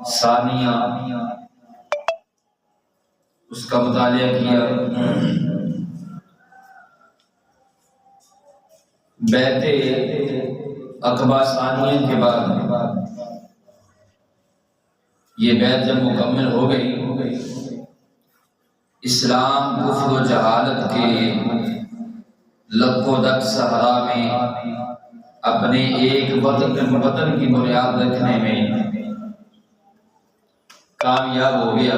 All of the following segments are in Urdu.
ثانیہ اس کا مطالعہ کیا۔ بیعت عقبہ ثانیہ کے بعد یہ بیعت جب مکمل ہو گئی، اسلام کفر و جہالت کے لک و دک صحرا میں اپنے ایک وطن کی بنیاد رکھنے میں کامیاب ہو گیا،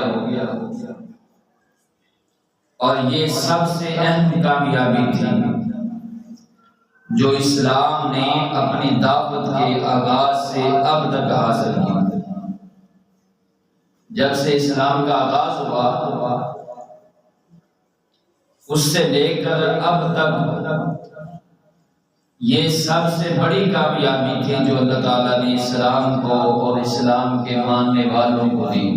اور یہ سب سے اہم کامیابی تھی جو اسلام نے اپنی دعوت کے آغاز سے اب تک حاصل کی۔ جب سے اسلام کا آغاز ہوا اس سے لے کر اب تک یہ سب سے بڑی کامیابی تھی جو اللہ تعالیٰ نے اسلام کو اور اسلام کے ماننے والوں کو دی۔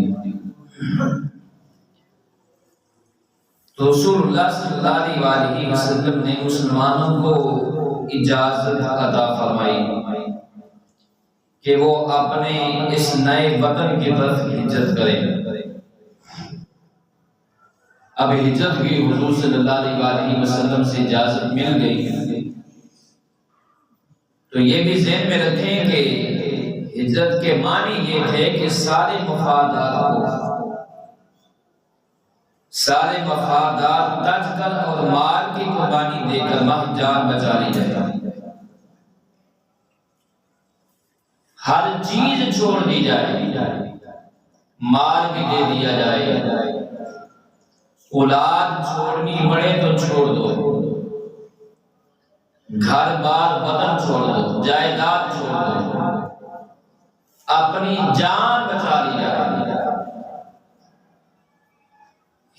تو رسول اللہ صلی اللہ علیہ وسلم نے مسلمانوں کو اجازت عطا فرمائی کہ وہ اپنے اس نئے وطن کی طرف ہجرت کریں۔ اب ہجرت کی حضور صلی اللہ علیہ وسلم سے اجازت مل گئی، تو یہ بھی ذہن میں رکھیں کہ ہجرت کے معنی یہ تھے کہ سارے مفادات تج کر اور مال کی قربانی دے کر محض جان بچا لی جائے، ہر چیز چھوڑ دی جائے، مال بھی دے دیا جائے، اولاد چھوڑنی پڑے تو چھوڑ دو، گھر بار وطن چھوڑ دو، جائیداد چھوڑ دو، اپنی جان بچا لی جائے۔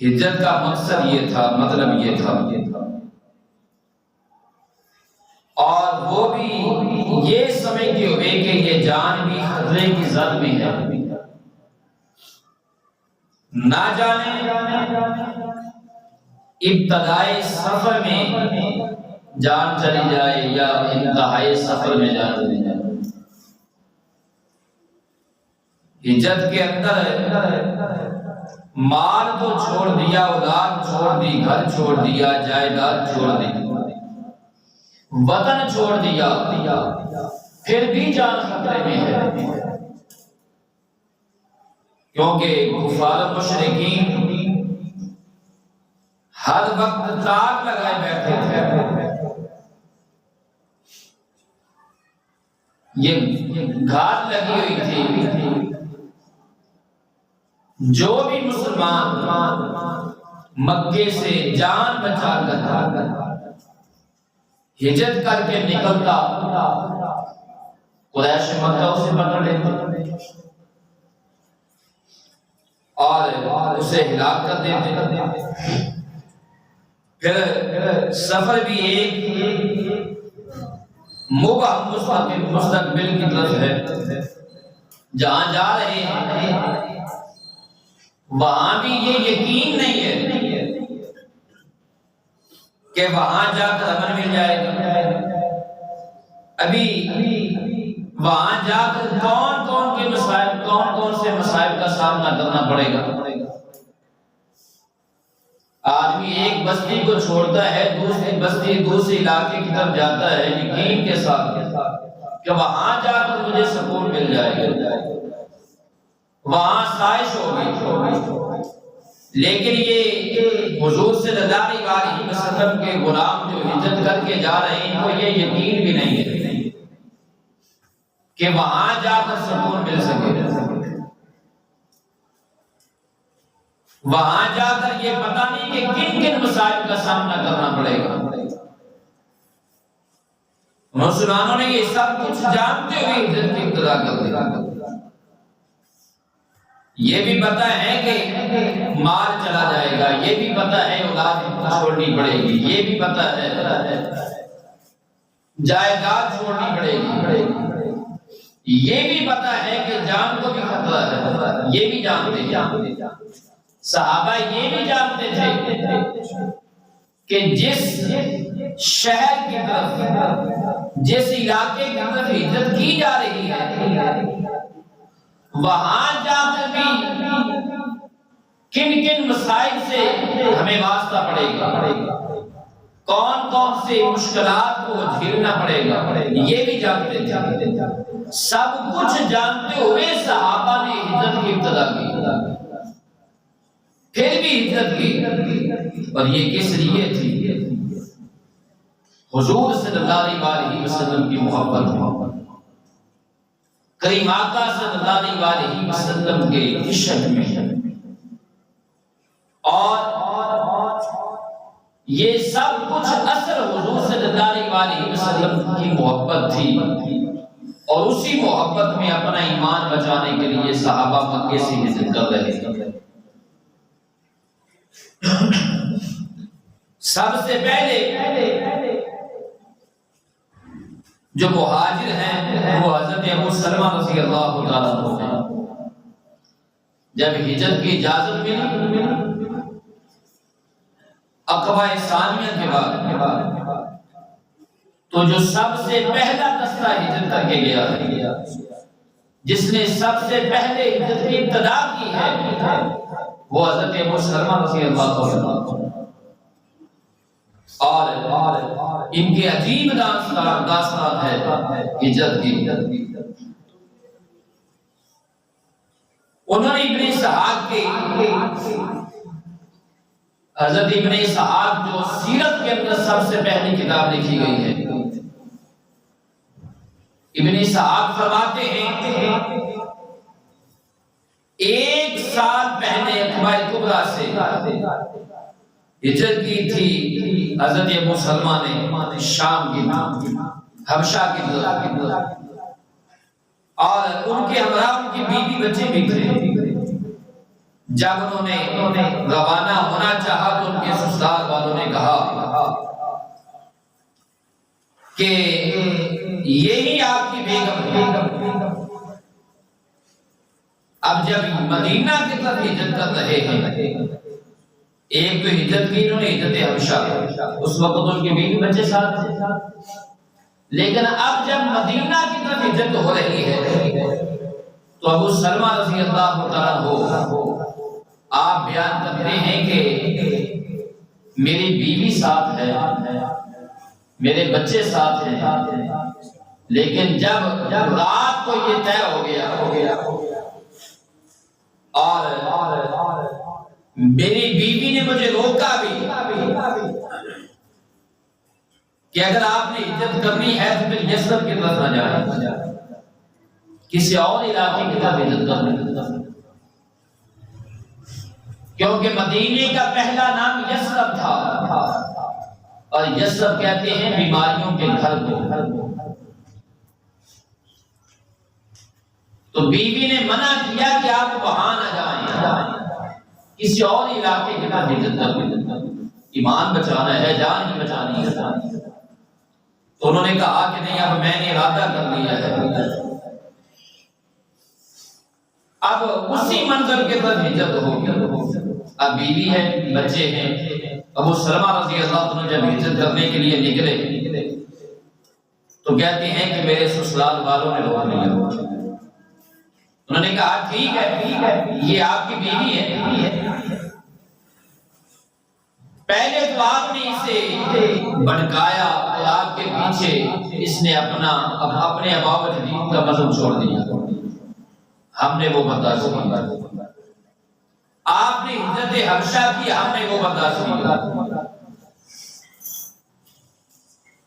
ہجرت کا مقصد یہ تھا، مطلب یہ تھا، اور وہ بھی یہ سمجھتے ہوئے کہ یہ جان بھی خطرے کی زد میں ہے، نہ جانے ابتدائی سفر میں جان چلی جائے یا انتہائی سفر میں جان چلی جائے۔ ہجرت کے اندر مال تو چھوڑ دیا، اولاد چھوڑ دی، گھر چھوڑ دیا، جائیداد چھوڑ دی، وطن چھوڑ دیا، پھر بھی جان خطرے میں ہے، کیونکہ کفار و مشرکین ہر وقت تاک لگائے بیٹھے تھے، یہ گھات لگی ہوئی تھی، جو بھی مسلمان مکے سے جان بچا کر ہجرت کر کے نکلتا، قریش مکہ اسے پکڑ لیتے اور اسے ہلاک کر دیتے۔ پھر سفر بھی ایک مبہم مستقبل کی طرف ہے، جہاں جا رہے ہیں وہاں بھی یہ یقین نہیں ہے کہ وہاں جا کر امن مل جائے گا، ابھی وہاں جا کر کون کون سے مسائل کا سامنا کرنا پڑے گا۔ آدمی ایک بستی کو چھوڑتا ہے، دوسری بستی دوسری علاقے کی طرف جاتا ہے یقین کے ساتھ کہ وہاں جا کر مجھے سکون مل جائے گا، وہاں سائش ہوگی، لیکن یہ حضور صلی اللہ علیہ وسلم کے غلام جو ہجرت کر کے جا رہے ہیں تو یہ یقین بھی نہیں ہے کہ وہاں جا کر سکون مل سکے، وہاں جا کر یہ پتہ نہیں کہ کن کن مسائل کا سامنا کرنا پڑے گا۔ مسلمانوں نے یہ سب کچھ جانتے ہوئے ہجرت کی ابتدا کر دی۔ یہ بھی پتہ ہے کہ مال چلا جائے گا، یہ بھی پتہ ہے اولاد چھوڑنی پڑے گی، یہ بھی پتہ ہے جائیداد چھوڑنی پڑے گی، یہ بھی پتہ ہے کہ جان کو بھی خطرہ ہے، یہ بھی جانتے ہیں۔ صحابہ یہ بھی جانتے تھے کہ جس شہر کی طرف، جس علاقے کی طرف ہجرت کی جا رہی ہے وہاں جا کر بھی کن کن مسائل سے ہمیں واسطہ پڑے گا، کون کون سے مشکلات کو جھیلنا پڑے گا، یہ بھی جانتے تھے۔ سب کچھ جانتے ہوئے صحابہ نے ہجرت کی ابتدا کی، پھر بھی ہجرت کی، اور یہ کس لیے تھی؟ حضور صلی اللہ علیہ وسلم کی محبت، کریم آقا صلی اللہ علیہ وسلم کے عشق میں، اور یہ سب کچھ اثر حضور صلی اللہ علیہ وسلم کی محبت تھی، اور اسی محبت میں اپنا ایمان بچانے کے لیے صحابہ مکے سے ہجرت کر رہے تھے۔ سب سے پہلے جو مہاجر ہیں وہ حضرت ابو سلمہ رضی اللہ تعالیٰ عنہ ہیں۔ جب ہجرت کی اجازت ملی عقبہ ثانیہ کے بعد، تو جو سب سے پہلا دستہ ہجرت کر کے گیا ہے، جس نے سب سے پہلے ہجرت کی ابتدا کی ہے، وہ حضرت ابو سلمہ رضی اللہ عنہ، اور ان کے عجیب داستان ہے ہجرت کی۔ انہوں نے ابن اسحاق کے، حضرت ابن اسحاق جو سیرت کے اندر سب سے پہلی کتاب لکھی گئی ہے، ابن اسحاق فرماتے ہیں ایک سال پہلے عقبہ کبریٰ سے ہجرت کی تھی حضرت ابو سلمہ نے شام کی، حبشہ کی طرف، اور ان کے ہمراہ ان کی بیوی بچے بھی تھے۔ جب انہوں نے روانہ ہونا چاہا تو ان کے سسرال والوں نے کہا کہ یہی آپ کی بیگم ہے۔ اب جب مدینہ کی طرف ہجرت کر رہے ہیں، ایک تو ہجرت کی انہوں نے ہجرت حبشہ، اس وقت ان کے بیوی بچے ساتھ تھے، لیکن اب جب مدینہ کی طرف ہجرت ہو رہی ہے تو ابو سلمہ رضی اللہ تعالیٰ عنہ آپ بیان کرتے ہیں کہ میری بیوی ساتھ ہے، میرے بچے ساتھ ہیں، لیکن جب رات کو یہ طے ہو گیا اور میری بیوی نے مجھے روکا بھی کہ اگر آپ نے ہجرت کرنی ہے تو پھر یثرب کی طرف نہ جائیں، کسی اور علاقے کی طرف ہجرت کرنی، کیونکہ مدینے کا پہلا نام یثرب تھا، اور یثرب کہتے ہیں بیماریوں کے گھر کو۔ تو بیوی نے منع کیا کہ آپ وہاں نہ جائیں، کسی اور علاقے کی طرف ہجرت کریں، ایمان بچانا ہے، جان ہی بچانی ہے۔ تو انہوں نے کہا کہ نہیں، اب میں نے ارادہ کر لیا ہے، اب اسی منظر کے طرف ہجرت ہوگی۔ اب بیوی ہے، بچے ہیں۔ ابو سلمہ رضی اللہ عنہ جب ہجرت کرنے کے لیے نکلے تو کہتے ہیں کہ میرے سسرال والوں نے روک لیا۔ انہوں نے کہا ٹھیک ہے، یہ آپ کی بیوی ہے، پہلے تو آپ نے اسے بھڑکایا اور آپ کے پیچھے اس نے اپنے اباء و جدید کا مذہب چھوڑ دیا، ہم نے وہ برداشت کیا۔ آپ نے ہجرت حبشہ کی، ہم نے وہ برداشت کیا۔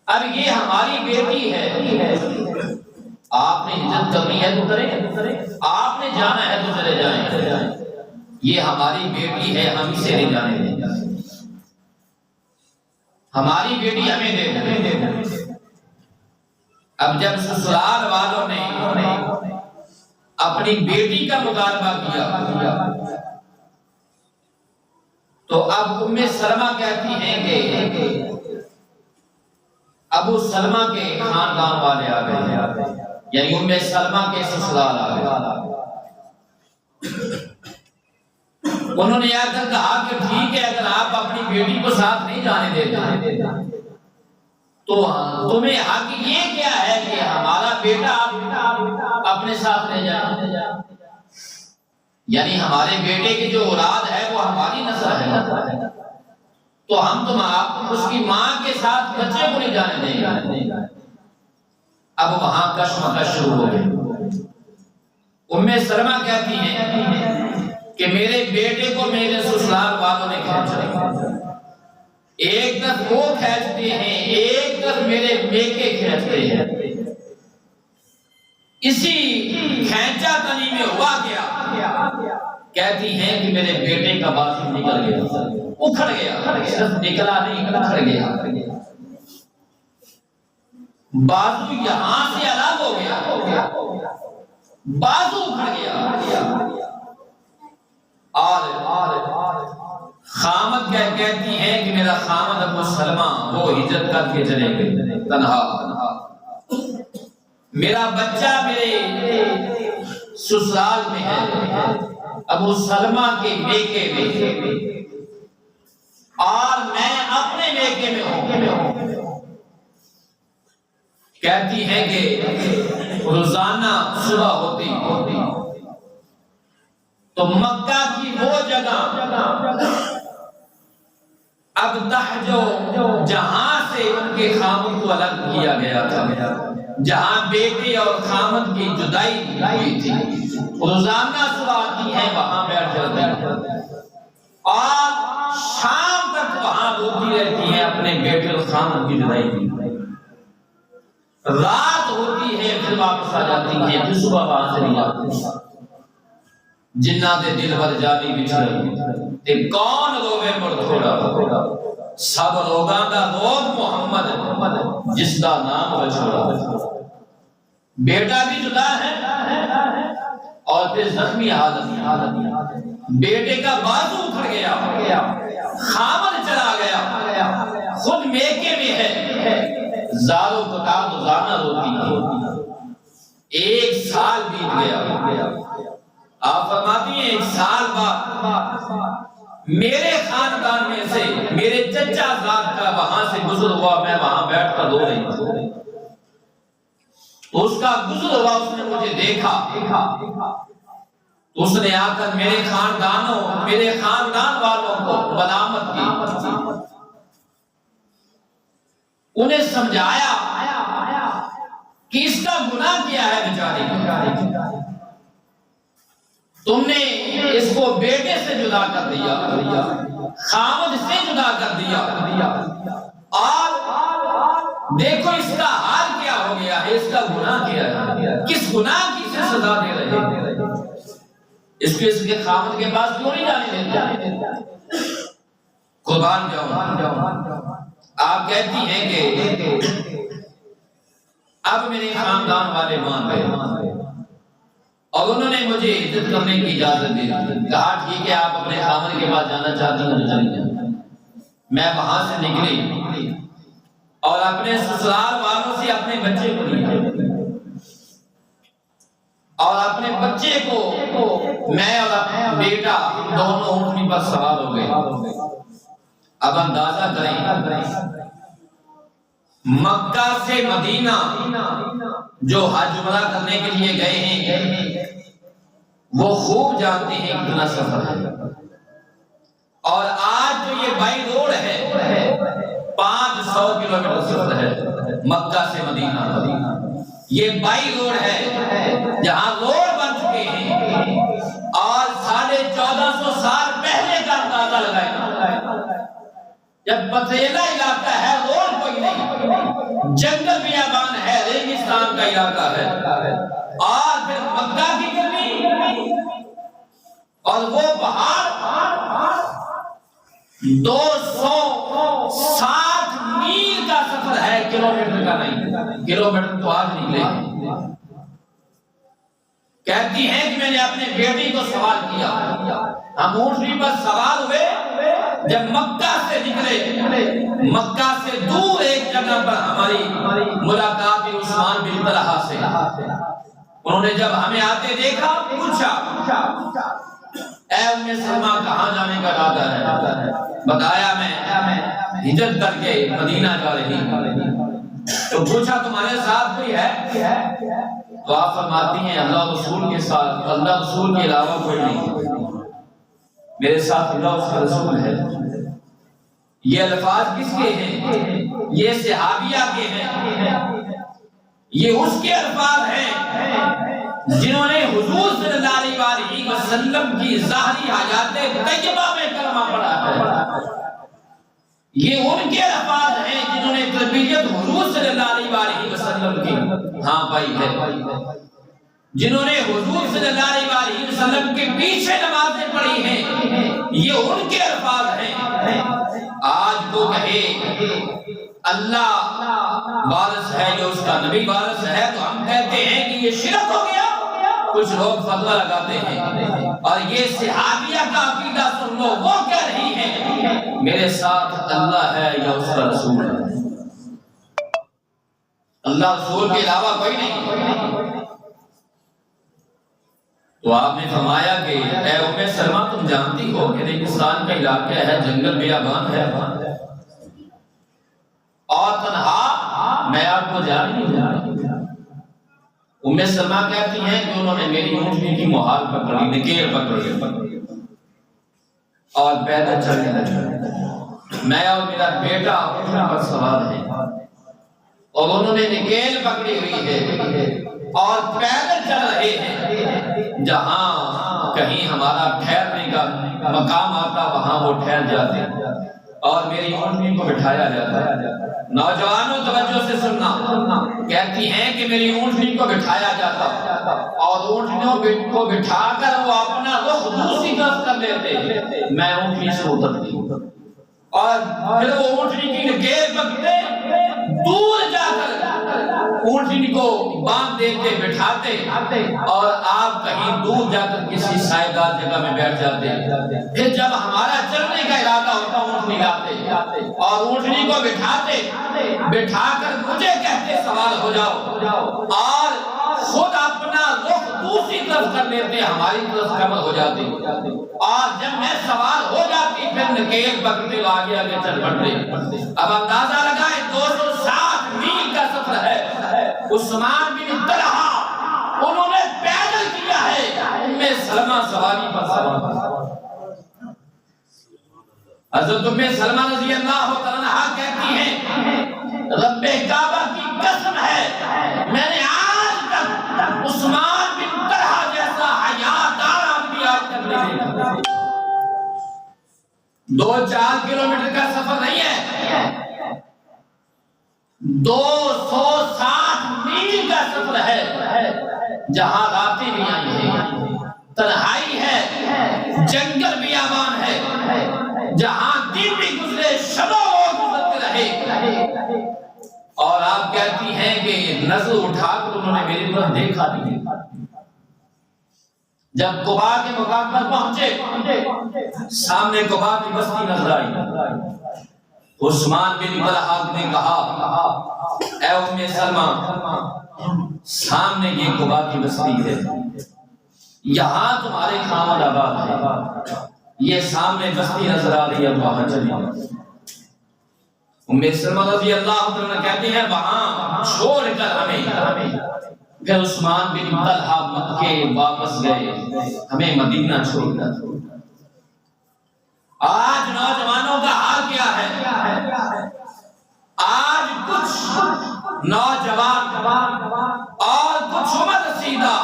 اب یہ ہماری بیٹی ہے، آپ نے ہجرت کرنی ہے تو کریں، آپ نے جانا ہے تو چلے جائیں، یہ ہماری بیٹی ہے، ہم اسے نہیں جانے دیں، ہماری بیٹی ہمیں دے دیں۔ اب جب سسرال والوں نے اپنی بیٹی کا مطالبہ کیا تو اب ام سلمہ کہتی ہیں کہ ابو سلمہ کے خاندان والے آ گئے، یعنی ام سلمہ کے سسرال آ گئے۔ انہوں نے آ کر کہا کہ ٹھیک ہے، اگر آپ اپنی بیٹی کو ساتھ نہیں جانے دیتے تو تمہیں حق یہ کیا ہے کہ ہمارا بیٹا اپنے ساتھ لے جائیں؟ یعنی ہمارے بیٹے کی جو اولاد ہے وہ ہماری نسل ہے، تو ہم اس کی ماں کے ساتھ بچے کو نہیں جانے دیں گے۔ اب وہاں کشمکش شروع ہو گئی۔ ام سلمہ کہتی ہیں کہ میرے بیٹے کو میرے سسرال والوں نے کھینچا، ایک طرف وہ کھینچتے ہیں، ایک طرف میرے میکے کھینچتے ہیں۔ اسی کھینچا تنی میں ہوا کیا، کہتی ہیں کہ میرے بیٹے کا بازو نکل گیا، اکھڑ گیا، صرف نکلا نہیں اکھڑ گیا، بازو یہاں سے الگ ہو گیا، بازو اکھڑ گیا۔ اور خامد کہتی ہیں کہ میرا خامد ابو سلمہ وہ ہجرت کر کے چلے گئے تنہا، میرا بچہ میرے سسرال میں ہے ابو سلمہ کے میکے میں، اور میں اپنے میکے میں ہوں۔ کہتی ہے کہ روزانہ صبح ہوتی تو مکہ کی وہ جگہ اب جو جہاں سے ان کے خامد کو الگ کیا گیا تھا، جہاں بیٹے اور خامد کی جدائی ہوئی تھی، روزانہ صبح آتی ہے وہاں بیٹھ جاتی ہے اور شام تک وہاں روتی رہتی ہیں اپنے بیٹے اور خامد کی جدائی کی۔ رات ہوتی ہے پھر واپس آ جاتی ہے، پھر صبح وہاں سے نہیں آتی۔ جنات دل بر جانی بچھڑی تے کون روے مر تھوڑا، سب روگاں دا روگ محمد جس دا نام بچھوڑا۔ بیٹا بھی جدا ہے اور پھر زخمی حالت، بیٹے کا بازو اکھڑ گیا، خامد چلا گیا، خود میکے میں ہے، زارو کتاب روزانہ روتی ہے۔ ایک سال بیت گیا، آپ فرماتی ہیں ایک سال بعد میرے خاندان میں سے میرے چچا زاد کا وہاں سے گزر ہوا، میں وہاں بیٹھ کر رو رہی تھی، تو اس کا گزر ہوا، اس نے مجھے دیکھا، اس نے آ کر میرے خاندان والوں کو ملامت کی، انہیں سمجھایا کہ اس کا گناہ کیا ہے بیچاری کا، تم نے اس کو بیٹے سے جدا کر دیا، خامد سے جدا کر دیا، اور دیکھو اس کا حال کیا ہو گیا ہے، اس کا گناہ کیا ہے، کس گناہ کی سے سزا دے رہے ہیں، اس کے خامد کے پاس کیوں نہیں جانے دیتے؟ قربان جاؤں، آپ کہتی ہیں کہ اب میرے خاندان والے مان گئے اور انہوں نے مجھے عزت کرنے کی اجازت دی، کہا ٹھیک ہے آپ اپنے خامد کے پاس جانا چاہتی ہیں تو چلی جائیں۔ میں وہاں سے نکلی اور اپنے سسرال والوں سے اپنے بچے کو لیا اور اپنے بچے کو میں اور اپنا بیٹا دونوں اونٹنی پر سوار ہو گئے۔ اب اندازہ کریں مکہ سے مدینہ جو حج عمرہ کرنے کے لیے گئے ہیں وہ خوب جانتے ہیں کتنا سفر ہے، اور آج جو یہ بائی روڈ ہے 500 کلومیٹر سفر ہے مکہ سے مدینہ، یہ بائی روڈ ہے جہاں روڈ بن چکے ہیں، اور 1450 سال پہلے کا اندازہ لگائیں، جب پتھریلا علاقہ ہے، روڈ کوئی نہیں، جنگل بیابان ہے، ریگستان کا علاقہ ہے، اور پھر مکہ کی گرمی اور وہ پہاڑ 260 میل کا سفر ہے، کلومیٹر کا نہیں، کلومیٹر تو آج نکلے۔ کہتی ہیں کہ میں نے اپنے بیٹی کو سوال کیا، ہم اونٹنی پر سوار ہوئے، جب مکہ سے نکلے، مکہ سے دور ایک جگہ پر ہماری ملاقات عثمان بن طلحہ سے، انہوں نے جب ہمیں آتے دیکھا پوچھا اے ام سلمہ کہاں جانے کا ارادہ ہے؟ بتایا میں ہجرت کر کے مدینہ جا رہی ہوں۔ تو پوچھا تمہارے ساتھ کوئی ہے؟ تو آپ فرماتی ہیں اللہ رسول کے ساتھ، اللہ رسول کے علاوہ کوئی نہیں، میرے ساتھ اللہ اس کا رسول ہے۔ یہ الفاظ کس کے ہیں؟ یہ صحابیہ کے ہیں، یہ اس کے الفاظ ہیں جنہوں نے حضور صلی اللہ علیہ وسلم کی ظاہری حیات طیبہ میں کلمہ پڑھا ہے۔ یہ ان کے الفاظ ہیں جنہوں نے تربیت حضور صلی اللہ علیہ وسلم کی ہاں پائی ہے، جنہوں نے حضور صلی اللہ علیہ وسلم کے پیچھے نمازیں پڑھی ہیں، یہ ان کے الفاظ ہیں۔ آج تو کہے اللہ وارث ہے یا اس کا نبی وارث ہے تو ہم کہتے ہیں کہ یہ شرک ہو گیا۔ کچھ لوگ فتویٰ لگاتے ہیں اور یہ صحابیہ کا عقیدہ سن لو، وہ کہہ رہی ہیں میرے ساتھ اللہ ہے یا اس کا رسول ہے، اللہ رسول کے علاوہ کوئی نہیں۔ تو آپ نے فرمایا کہ اے ام سلمہ تم جانتی ہو کہ ریگستان کا علاقہ ہے، جنگل بیابان ہے اور تنہا، میں آپ کو جان نہیں ہوں۔ ام سلمہ کہتی ہیں کہ انہوں نے میری اونٹنی کی مہار پکڑی، نکیل پکڑی اور پیدل چلنے لگے۔ میں اور میرا بیٹا اونٹنی پر سوار ہیں اور انہوں نے نکیل پکڑی ہوئی ہے اور پیدل چل رہے ہیں، جہاں کہیں ہمارا ٹھہرنے کا مقام آتا وہاں وہ ٹھہر جاتے اور میری اونٹنی کو بٹھایا جاتا ہے۔ نوجوانوں توجہ سے سننا، کہتی ہیں کہ میری اونٹنی کو بٹھایا جاتا اور اونٹنیوں کو بٹھا کر وہ اپنا رخ دوسری طرف کر لیتے، میں اونٹنی سے اترتی اور پھر وہ اونٹنی کی نکیل پکڑتے، دور جا کر اونٹنی کو باندھ دیتے، بٹھاتے اور آپ کہیں دور جا کر کسی سائیدار جگہ میں بیٹھ جاتے۔ پھر جب ہمارا چلنے کا ارادہ ہوتا اونٹنی لاتے اور اونٹنی کو بٹھا کر مجھے کہتے سوار ہو جاؤ اور خود اپنا رخ دوسری طرف کر لیتے، ہماری طرف کمر ہو جاتی اور جب میں سوار ہو جاتی پھر نکیل پکڑتے آگے آگے چل پڑتے۔ اب اندازہ لگائیں 260 میل کا سفر ہے، عثمان بن طلحہ انہوں نے پیدل کیا ہے، ام سلمہ سواری پر سوار۔ حضرت ام سلمہ رضی اللہ عنہا کہتی ہیں رب کعبہ کی قسم ہے میں نے آج تک عثمان بن طلحہ جیسا حیادار آدمی آج تک نہیں دیکھا۔ 2-4 کلومیٹر کا سفر نہیں ہے، 260 میل کا سفر ہے، جہاں راتیں بھی آئی ہیں، تنہائی ہے، جنگل بیابان ہے، جہاں دن بھی گزرے شب و گزرتے رہے اور آپ کہتی ہیں کہ نظر اٹھا کر انہوں نے میری طرف دیکھا نہیں۔ جب قباء کے مقام پر پہنچے سامنے قباء کی بستی نظر آئی، عثمان بن طلحہ نے کہا اے ام سلمہ سامنے یہ قباء کی بستی ہے، یہاں تمہارے خاوند آباد ہے، یہ سامنے بستی نظر آ رہی ہے، وہاں چلی۔ ام سلمہ رضی اللہ عنہ کہتی ہیں وہاں چھوڑ کر ہمیں، پھر عثمان بن طلحہ مکے واپس گئے، ہمیں مدینہ چھوڑ کر۔ آج نوجوانوں کا حال کیا ہے؟ آج کچھ نوجوان اور کچھ عمر رسیدہ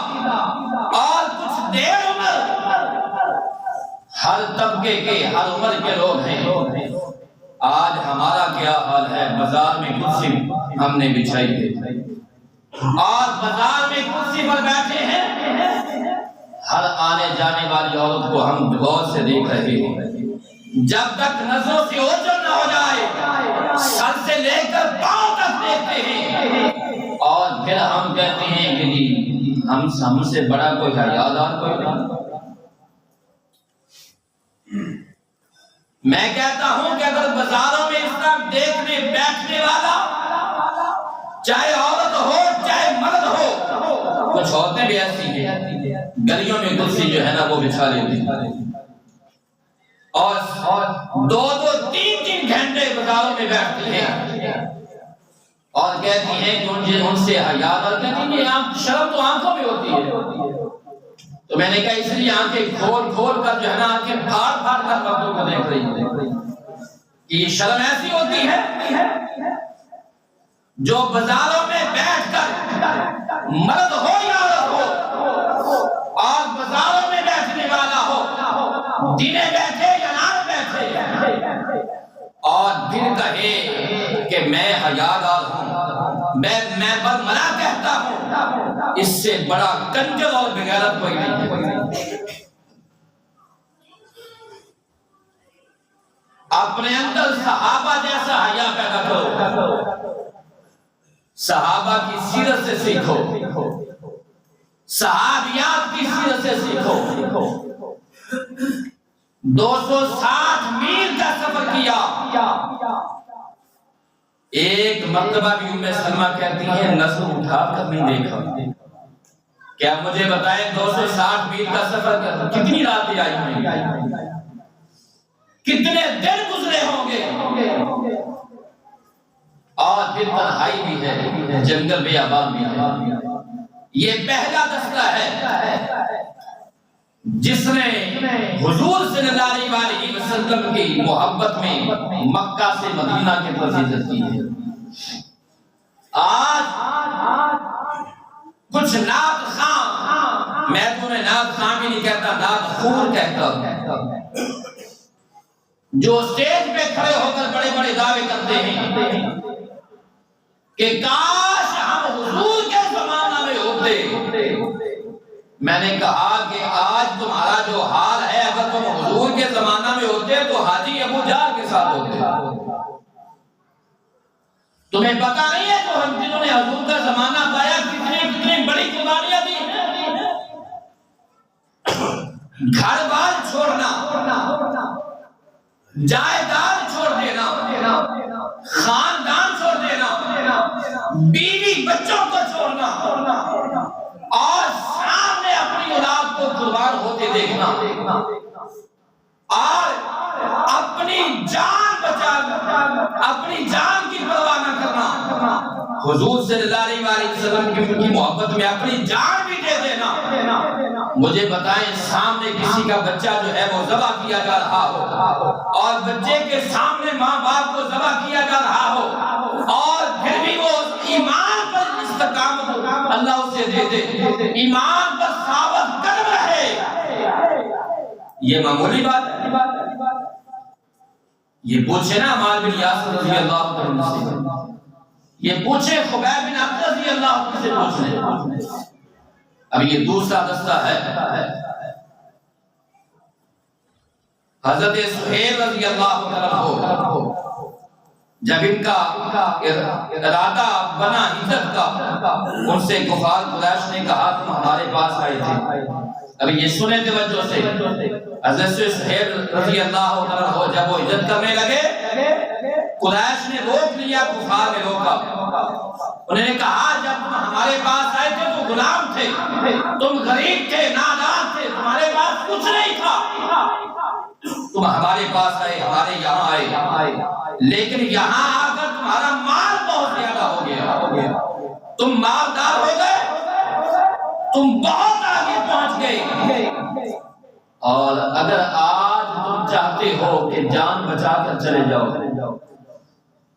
اور کچھ دیر عمر، ہر طبقے کے ہر عمر کے لوگ ہیں۔ آج ہمارا کیا حال ہے؟ بازار میں کرسی ہم نے بچھائی ہے اور بازار میں کرسی پر بیٹھے ہیں، ہر آنے جانے والی عورت کو ہم غور سے دیکھ رہے ہیں، جب تک نظروں سے اوجھل نہ ہو جائے سر سے لے کر پاؤں تک دیکھتے ہیں اور پھر ہم کہتے ہیں کہ جی ہم سے بڑا کوئی حیادار کوئی نہیں۔ میں کہتا ہوں کہ اگر بازاروں میں اس طرح دیکھنے بیٹھنے والا چاہے عورت ہو چاہے مرد ہو، کچھ عورتیں بھی ایسی ہیں گلیوں میں کرسی جو ہے نا وہ بچھا لیتی اور 2-2 3-3 گھنٹے بازاروں میں بیٹھتی ہیں اور کہتی ہیں کہ ان سے حیا، اور کہتی ہیں شرم تو آنکھوں میں ہوتی ہے۔ تو میں نے کہا اس لیے آنکھیں کھول کھول کر جو ہے نا آنکھیں پھاڑ پھاڑ کر مردوں کو دیکھ رہی ہیں کہ یہ شرم ایسی ہوتی ہے جو بازاروں میں بیٹھ کر مرد ہو یا عورت ہو اور بازاروں میں بیٹھنے والا ہو، دنے بیٹھے یا رات بیٹھے، اور پھر کہے کہ میں حیادار ہوں، میں برملا کہتا ہوں، اس سے بڑا کنجر اور بغیرت کوئی نہیں ہے۔ اپنے اندر صحابہ جیسا حیا پیدا کرو، صحابہ کی سیرت سے سیکھو، صحابیات کی سیرت سے سیکھو۔ 260 میل کا سفر کیا، ایک مرتبہ بھی ام سلمہ کہتی ہیں نظر اٹھا کر نہیں دیکھا۔ کیا مجھے بتائیں 260 میل کا سفر کتنی راتیں آئی ہیں، کتنے دن گزرے ہوں گے، اور پھر تنہائی بھی ہے، جنگل بے آباد بھی ہے۔ یہ پہلا دستہ ہے جس نے حضور صلی اللہ علیہ وسلم کی محبت میں مکہ سے مدینہ کی طرف ہجرت کی ہے۔ آج کچھ نعت خواں، میں تمہیں نعت خواں بھی نہیں کہتا، نعت خور کہتا ہوں، جو اسٹیج پہ کھڑے ہو کر بڑے بڑے دعوے کرتے ہیں کہ کاش ہم حضور کے زمانہ میں ہوتے۔ میں نے کہا کہ آج تمہارا جو حال ہے، اگر تم حضور کے زمانہ میں ہوتے تو حاجی ابو جہل کے ساتھ ہوتے۔ تمہیں پتا نہیں ہے جو ہم جنہوں نے حضور کا زمانہ پایا کتنی بڑی قربانیاں دی ہیں، گھر بار چھوڑنا، جائیداد چھوڑ دینا، خاندان چھوڑ دینا، بیوی بچوں کو چھوڑنا، اور سامنے اپنی اولاد کو قربان ہوتے دیکھنا، اور اپنی جان بچانا، اپنی جان کی پرواہ نہ کرنا، حضور صلی اللہ علیہ وسلم کی محبت میں اپنی جان بھی دے دینا۔ مجھے بتائیں سامنے کسی کا بچہ جو ہے وہ ذبح کیا جا رہا ہو، اور بچے کے سامنے ماں باپ کو ذبح کیا جا رہا ہو، اور پھر بھی وہ ایمان پر استقامت اللہ اسے دے دے، ایمان پر ثابت قدم رہے، یہ معمولی بات ہے؟ یہ پوچھے نا عمار بن یاسر رضی اللہ عنہ سے، یہ پوچھے خبیب بن عبد رضی اللہ عنہ سے پوچھے۔ اب یہ دوسرا دستہ ہے حضرت سہیل رضی اللہ عنہ، جب ان کا ارادہ بنا ہجرت کا، ان سے کفار قریش نے کہا تم ہمارے پاس آئے تھے۔ اب یہ سنیں توجہ سے، حضرت سہیل رضی اللہ عنہ جب وہ ہجرت کرنے لگے، قریش نے روک لیا، کفار نے روکا۔ انہوں نے کہا جب تم ہمارے پاس آئے تھے تو غلام تھے، تم غریب تھے، نادار تھے، تمہارے پاس کچھ نہیں تھا، تم ہمارے پاس آئے، ہمارے یہاں آئے، لیکن یہاں آ کر تمہارا مال بہت زیادہ ہو گیا، تم مالدار ہو گئے، تم بہت آگے پہنچ گئے، اور اگر آج تم چاہتے ہو کہ جان بچا کر چلے جاؤ،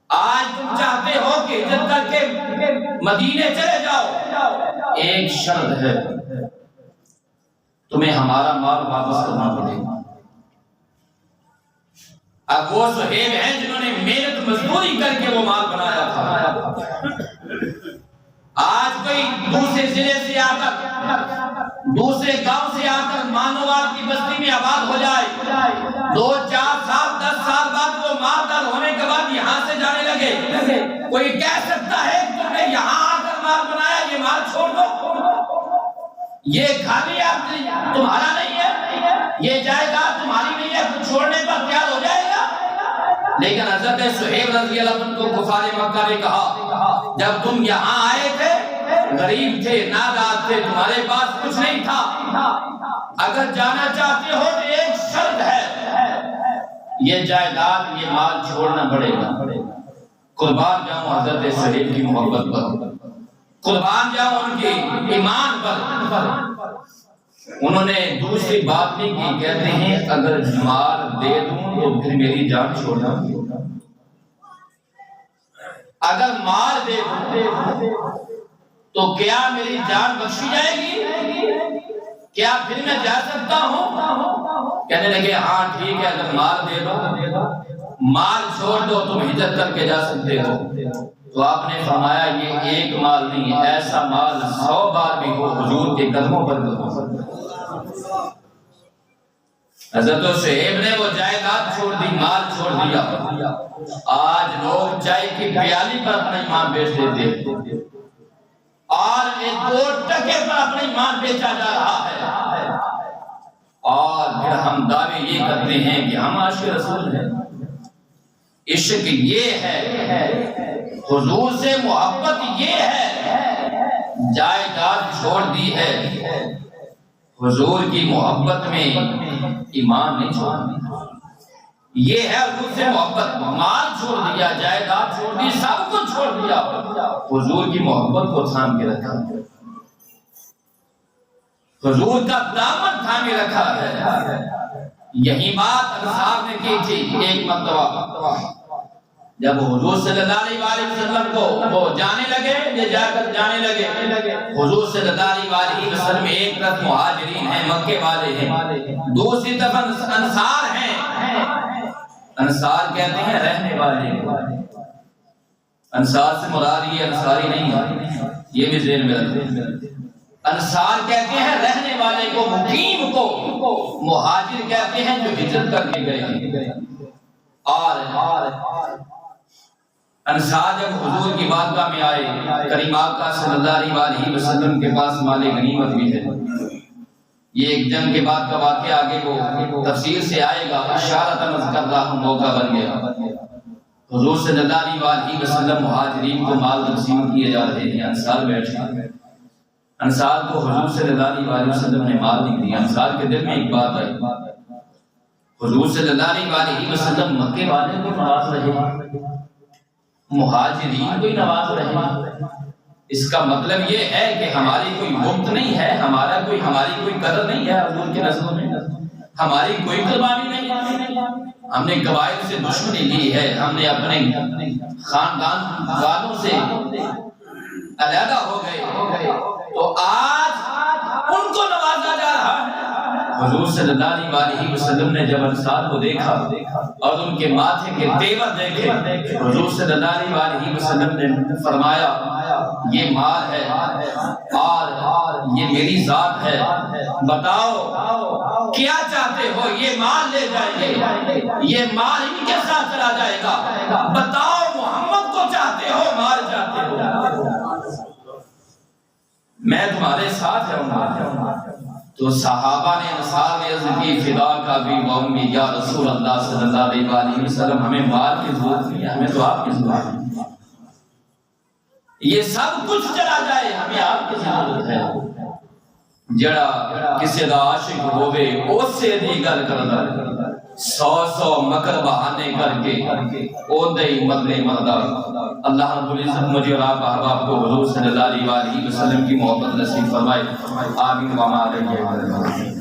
آج تم چاہتے ہو کہ ہجرت کر کے مدینے چلے جاؤ، ایک شرط ہے، تمہیں ہمارا مال واپس کرنا پڑے گا۔ اب وہ صہیب ہیں جنہوں نے محنت مزدوری کر کے وہ مال بنایا تھا، آج کوئی دوسرے ضلع سے آ کر، دوسرے گاؤں سے آ کر مانوال کی بستی میں آباد ہو جائے، 2 4 7 10 سال بعد وہ مالدار ہونے کے بعد یہاں سے جانے لگے، کوئی کہہ سکتا ہے کہ تم نے یہاں آ کر مال بنایا، یہ مال چھوڑ دو، یہ گھر تمہارا نہیں ہے، یہ جائیداد تمہاری نہیں ہے، تو چھوڑنے پر تیار ہو جائے گا؟ لیکن حضرت سہیل رضی اللہ عنہ کو کفار مکہ نے کہا جب تم یہاں آئے تھے غریب تھے، نادار تھے، تمہارے پاس کچھ نہیں تھا، اگر جانا چاہتے ہو تو ایک شرط ہے، یہ جائیداد یہ مال چھوڑنا پڑے گا۔ قربان جاؤں حضرت سلیم کی محبت پر، قربان جاؤں ان کے ایمان پر۔ انہوں نے دوسری بات نہیں کی، کہتے ہیں اگر مال دے دوں تو پھر میری جان چھوڑنا، اگر مال دے دوں تو کیا میری جان بخشی جائے گی؟ کیا پھر میں جا سکتا ہوں؟ کہنے لگے ہاں ٹھیک ہے، اگر مال دے دو، مال چھوڑ دو، تم ہجرت کر کے جا سکتے ہو۔ تو آپ نے فرمایا یہ ایک مال نہیں، ایسا مال 100 بار بھی ہو حضور کے قدموں پر دو۔ حضرت صہیب نے وہ جائیداد چھوڑ دی، مال چھوڑ دیا۔ آج لوگ چائے کی پیالی پر اپنا ایمان بیچ دیتے اور ایک 2 ٹکے پر اپنا ایمان بیچا جا رہا ہے، اور پھر ہم دعوے یہ کرتے ہیں کہ ہم عاشق رسول ہیں۔ عشق یہ ہے، حضور سے محبت یہ ہے، جائیداد چھوڑ دی ہے، حضور کی محبت میں ایمان نہیں چھوڑنا، یہ ہے حضور سے محبت۔ مال چھوڑ دیا، جائیداد چھوڑ دی، سب کچھ چھوڑ دیا، حضور کی محبت کو تھام کے رکھا، حضور کا دامن تھامے رکھا ہے۔ یہی بات انصار نے کی تھی ایک مرتبہ، جب حضور صلی اللہ علیہ وسلم کو وہ جانے لگے، یہ جا کر جانے لگے، حضور صلی اللہ علیہ وسلم ایک طرف مہاجرین ہیں، مکے والے ہیں، دوسری طرف انصار ہیں۔ انصار کہتے ہیں رہنے والے، انصار سے مراد یہ انصاری نہیں ہے، یہ بھی ذہن میں رکھیں۔ انصار کہتے ہیں رہنے والے کو، مقیم کو، مہاجر کہتے ہیں جو ہجرت کر کے گئے۔ اور انصار جب حضور کی بارگاہ میں آئے، کریم آقا صلی اللہ علیہ وسلم کے پاس مال غنیمت بھی ہے، یہ ایک جنگ کے بعد کا واقعہ، آگے وہ تفصیل سے آئے گا، اشارتاً کر رہا ہوں، موقع بن گیا۔ حضور صلی اللہ علیہ وسلم مہاجرین کو مال تقسیم کیے جا رہے ہیں، انصار بیٹھے، انصار کو حضور صلی اللہ علیہ وسلم نے مال نہیں دیا۔ انصار کے دل میں ایک بات آئی، حضور صلی اللہ علیہ وسلم مکے والے کو نواز رہے، مہاجرین کو نواز رہے، اس کا مطلب یہ ہے کہ ہماری کوئی مفت نہیں ہے، ہماری کوئی قدر نہیں ہے حضور کی نظروں میں، ہماری کوئی قربانی نہیں ہے، ہم نے قبائل سے دشمنی لی ہے، ہم نے اپنے خاندان والوں سے علیحدہ ہو گئے، تو آج ان کو نوازا جا رہا ہے۔ حضور صلی اللہ علیہ وسلم نے جب انصار کو دیکھا اور ان کے ماتھے کے تیور دیکھے، حضور صلی اللہ علیہ وسلم نے فرمایا یہ مال ہے اور یہ میری ذات ہے، بتاؤ کیا چاہتے ہو، یہ مال لے جائیں گے، یہ مال ان کے ساتھ چلا جائے گا، بتاؤ محمد کو چاہتے ہو، مال چاہتے ہو، میں تمہارے ساتھ ہوں۔ تو صحابہ نے انصار نے عرض کی فدا کا بھی وامي یا رسول اللہ صلی اللہ علیہ وسلم، ہمیں مال کی ضرورت نہیں ہے، ہمیں تو آپ کی ضرورت ہے، یہ سب کچھ چلا جائے، ہمیں آپ کی ضرورت ہے۔ جڑا کسی دا عاشق ہوئے اس سے دی گل کردا، 100 مکر بہانے کر کے او دے مدنے مردا۔ اللہ رب العزت مجھے اور آپ احباب کو حضور صلی اللہ علیہ وسلم کی محبت نصیب فرمائے، آمین و ما علیہ وسلم۔